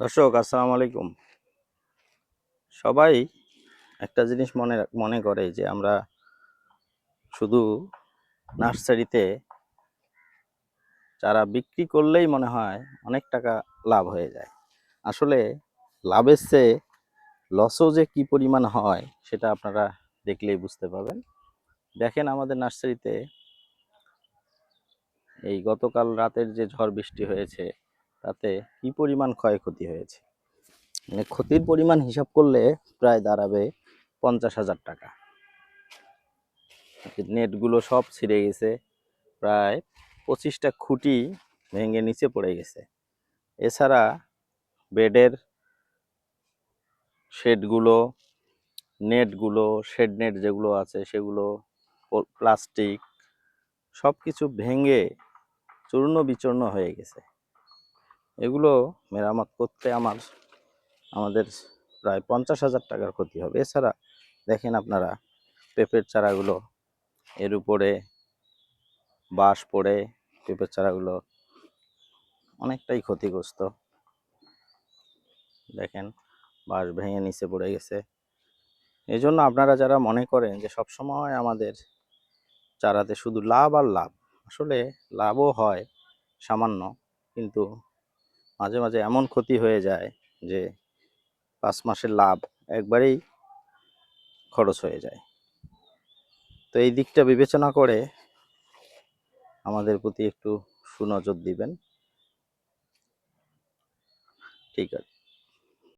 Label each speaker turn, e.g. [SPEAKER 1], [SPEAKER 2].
[SPEAKER 1] দর্শক আসসালামু আলাইকুম। সবাই একটা জিনিস মনে মনে করে যে আমরা শুধু নার্সারিতে চারা বিক্রি করলেই মনে হয় অনেক টাকা লাভ হয়ে যায়। আসলে লাভের চেয়ে লসও যে কি পরিমাণ হয় সেটা আপনারা দেখলেই বুঝতে পারবেন। দেখেন আমাদের নার্সারিতে এই গতকাল রাতের যে ঝড় বৃষ্টি হয়েছে তাতে কি পরিমাণ ক্ষয়ক্ষতি হয়েছে, মানে ক্ষতির পরিমাণ হিসাব করলে প্রায় দাঁড়াবে 50,000 টাকা। নেটগুলো সব ছিঁড়ে গেছে, প্রায় 25টা খুঁটি ভেঙে নিচে পড়ে গেছে। এছাড়া বেডের শেডগুলো, নেটগুলো, শেড নেট যেগুলো আছে সেগুলো, প্লাস্টিক সব কিছু ভেঙে চূর্ণ বিচূর্ণ হয়ে গেছে। এগুলো মেরামত করতে আমাদের প্রায় 50,000 টাকার ক্ষতি হবে। এছাড়া দেখেন আপনারা পেঁপের চারাগুলো, এর উপরে বাঁশ পড়ে পেঁপের চারাগুলো অনেকটাই ক্ষতিগ্রস্ত। দেখেন বাঁশ ভেঙে নিচে পড়ে গেছে। এই জন্য আপনারা যারা মনে করেন যে সবসময় আমাদের চারাতে শুধু লাভ আর লাভ, আসলে লাভও হয় সামান্য, কিন্তু মাঝে মাঝে এমন ক্ষতি হয়ে যায় যে 5 মাসের লাভ একবারেই খরচ হয়ে যায়। তো এই দিকটা বিবেচনা করে আমাদের প্রতি একটু সুনজর দিবেন। ঠিক আছে।